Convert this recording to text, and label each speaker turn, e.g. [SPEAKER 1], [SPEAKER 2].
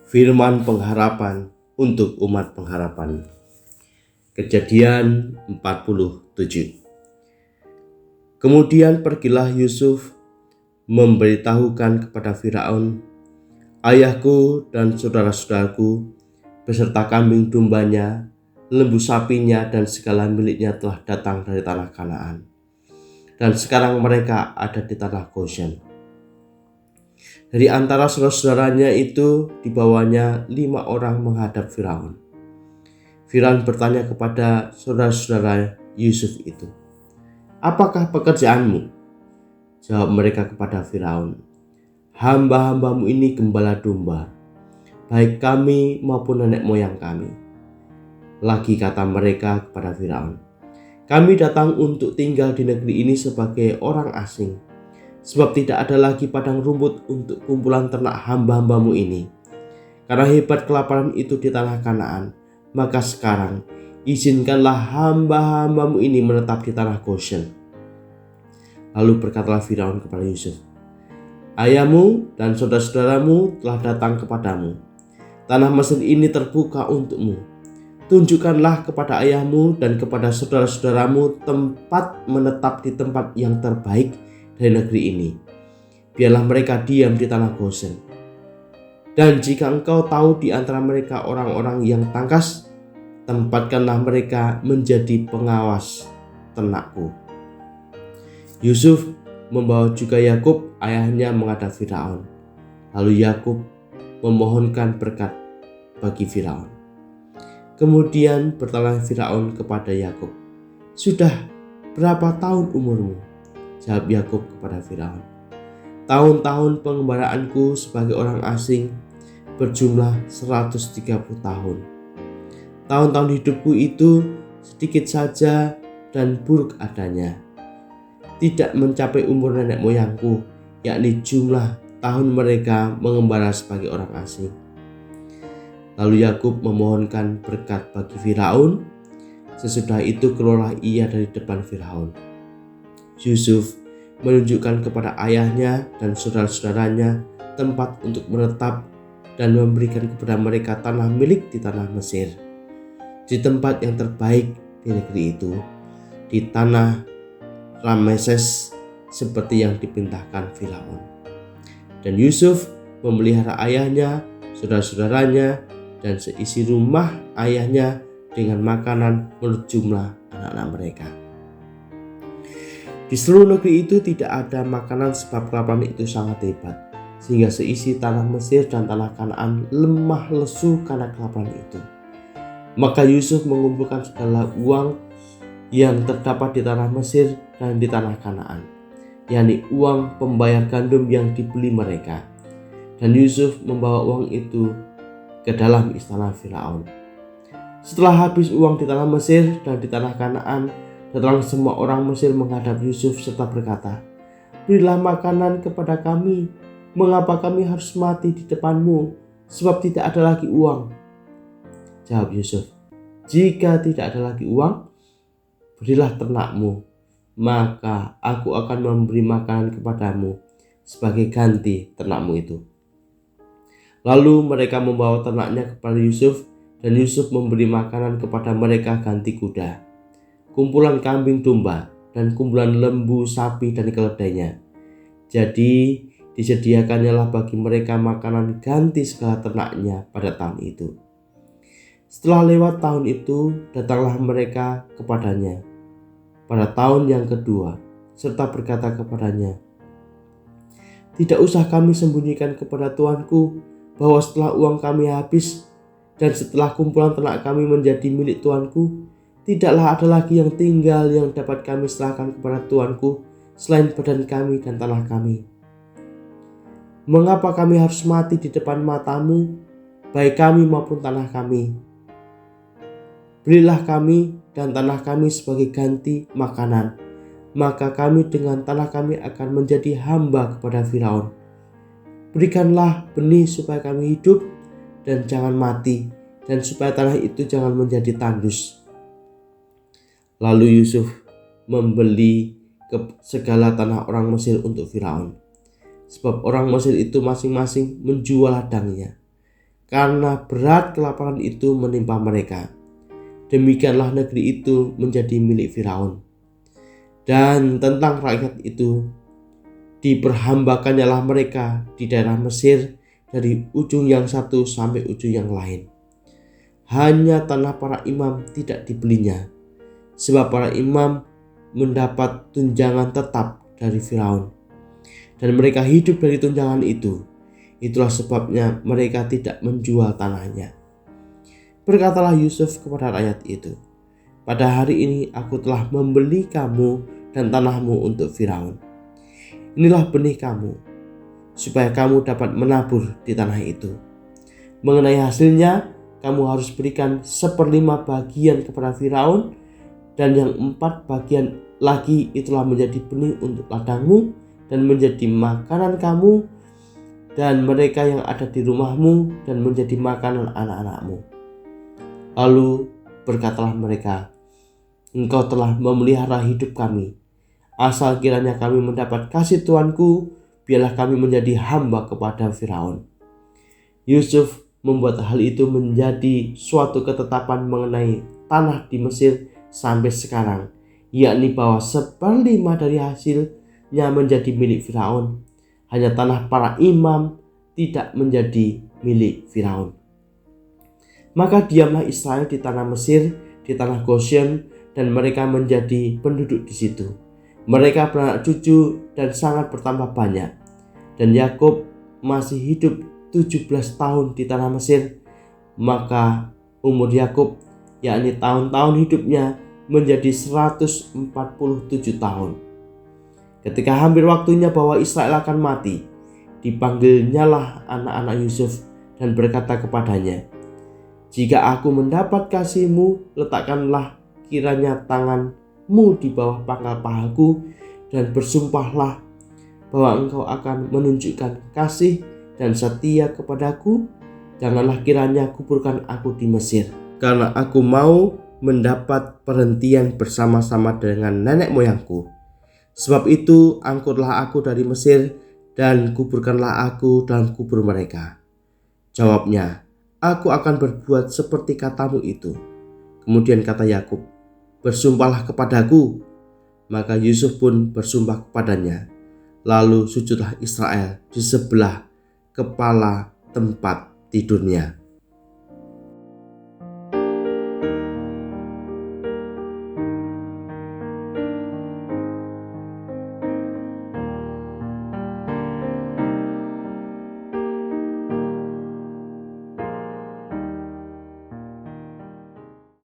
[SPEAKER 1] Firman pengharapan untuk umat pengharapan. Kejadian 47. Kemudian pergilah Yusuf memberitahukan kepada Firaun, ayahku dan saudara-saudaraku beserta kambing dombanya, lembu sapinya dan segala miliknya telah datang dari tanah Kanaan. Dan sekarang mereka ada di tanah Goshen. Dari antara saudara-saudaranya itu dibawanya 5 orang menghadap Firaun. Firaun bertanya kepada saudara-saudara Yusuf itu, apakah pekerjaanmu? Jawab mereka kepada Firaun, hamba-hambamu ini gembala domba, baik kami maupun nenek moyang kami. Lagi kata mereka kepada Firaun, kami datang untuk tinggal di negeri ini sebagai orang asing, sebab tidak ada lagi padang rumput untuk kumpulan ternak hamba-hambamu ini. Karena hebat kelaparan itu di tanah Kanaan, maka sekarang izinkanlah hamba-hambamu ini menetap di tanah Goshen. Lalu berkatalah Firaun kepada Yusuf, ayahmu dan saudara-saudaramu telah datang kepadamu. Tanah Mesir ini terbuka untukmu. Tunjukkanlah kepada ayahmu dan kepada saudara-saudaramu tempat menetap di tempat yang terbaik dari negeri ini. Biarlah mereka diam di tanah Goshen. Dan jika engkau tahu di antara mereka orang-orang yang tangkas, tempatkanlah mereka menjadi pengawas ternakku. Yusuf membawa juga Yakub ayahnya menghadap Firaun. Lalu Yakub memohonkan berkat bagi Firaun. Kemudian bertanya Firaun kepada Yakub, sudah berapa tahun umurmu? Jawab Yakub kepada Firaun, tahun-tahun pengembaraanku sebagai orang asing berjumlah 130 tahun. Tahun-tahun hidupku itu sedikit saja dan buruk adanya, tidak mencapai umur nenek moyangku, yakni jumlah tahun mereka mengembara sebagai orang asing. Lalu Yakub memohonkan berkat bagi Firaun. Sesudah itu keluarlah ia dari depan Firaun. Yusuf menunjukkan kepada ayahnya dan saudara-saudaranya tempat untuk menetap dan memberikan kepada mereka tanah milik di tanah Mesir, di tempat yang terbaik di negeri itu, di tanah Rameses seperti yang dipintahkan Firaun. Dan Yusuf memelihara ayahnya, saudara-saudaranya, dan seisi rumah ayahnya dengan makanan menurut jumlah anak-anak mereka. Di seluruh negeri itu tidak ada makanan sebab kelaparan itu sangat hebat, sehingga seisi tanah Mesir dan tanah Kanaan lemah lesu karena kelaparan itu. Maka Yusuf mengumpulkan segala uang yang terdapat di tanah Mesir dan di tanah Kanaan, yakni uang pembayar gandum yang dibeli mereka. Dan Yusuf membawa uang itu ke dalam istana Firaun. Setelah habis uang di tanah Mesir dan di tanah Kanaan, datang semua orang Mesir menghadap Yusuf serta berkata, berilah makanan kepada kami, mengapa kami harus mati di depanmu, sebab tidak ada lagi uang. Jawab Yusuf, jika tidak ada lagi uang, berilah ternakmu, maka aku akan memberi makanan kepadamu sebagai ganti ternakmu itu. Lalu mereka membawa ternaknya kepada Yusuf, dan Yusuf memberi makanan kepada mereka ganti kuda, kumpulan kambing domba, dan kumpulan lembu sapi dan keledainya. Jadi disediakannya bagi mereka makanan ganti segala ternaknya pada tahun itu. Setelah lewat tahun itu, datanglah mereka kepadanya pada tahun yang kedua, serta berkata kepadanya, tidak usah kami sembunyikan kepada tuanku bahwa setelah uang kami habis dan setelah kumpulan ternak kami menjadi milik tuanku, tidaklah ada lagi yang tinggal yang dapat kami serahkan kepada tuanku selain badan kami dan tanah kami. Mengapa kami harus mati di depan matamu, baik kami maupun tanah kami? Berilah kami dan tanah kami sebagai ganti makanan, maka kami dengan tanah kami akan menjadi hamba kepada Firaun. Berikanlah benih supaya kami hidup dan jangan mati, dan supaya tanah itu jangan menjadi tandus. Lalu Yusuf membeli segala tanah orang Mesir untuk Firaun, sebab orang Mesir itu masing-masing menjual ladangnya. karena berat kelaparan itu menimpa mereka. Demikianlah negeri itu menjadi milik Firaun. Dan tentang rakyat itu, diperhambakannya mereka di daerah Mesir dari ujung yang satu sampai ujung yang lain. Hanya tanah para imam tidak dibelinya, sebab para imam mendapat tunjangan tetap dari Firaun, dan mereka hidup dari tunjangan itu. Itulah sebabnya mereka tidak menjual tanahnya. Berkatalah Yusuf kepada rakyat itu, pada hari ini aku telah membeli kamu dan tanahmu untuk Firaun. Inilah benih kamu, supaya kamu dapat menabur di tanah itu. Mengenai hasilnya, kamu harus berikan 1/5 bagian kepada Firaun, dan yang 4 bagian lagi itulah menjadi benih untuk ladangmu dan menjadi makanan kamu dan mereka yang ada di rumahmu dan menjadi makanan anak-anakmu. Lalu berkatalah mereka, engkau telah memelihara hidup kami. Asal kiranya kami mendapat kasih Tuanku, biarlah kami menjadi hamba kepada Firaun. Yusuf membuat hal itu menjadi suatu ketetapan mengenai tanah di Mesir sampai sekarang, yakni bahwa 1/5 dari hasilnya menjadi milik Firaun. Hanya tanah para imam tidak menjadi milik Firaun. Maka diamlah Israel di tanah Mesir, di tanah Goshen, dan mereka menjadi penduduk di situ. Mereka beranak cucu dan sangat bertambah banyak. Dan Yakub masih hidup 17 tahun di tanah Mesir. Maka umur Yakub, yakni tahun-tahun hidupnya, menjadi 147 tahun. Ketika hampir waktunya bahwa Israel akan mati, dipanggilnyalah anak-anak Yusuf dan berkata kepadanya, jika aku mendapat kasihmu, letakkanlah kiranya tanganmu di bawah pangkal pahaku dan bersumpahlah bahwa engkau akan menunjukkan kasih dan setia kepadaku. Janganlah kiranya kuburkan aku di Mesir, karena aku mau mendapat perhentian bersama-sama dengan nenek moyangku. Sebab itu angkutlah aku dari Mesir dan kuburkanlah aku dalam kubur mereka. Jawabnya, aku akan berbuat seperti katamu itu. Kemudian kata Yakub, bersumpahlah kepadaku. Maka Yusuf pun bersumpah kepadanya. Lalu sujudlah Israel di sebelah kepala tempat tidurnya.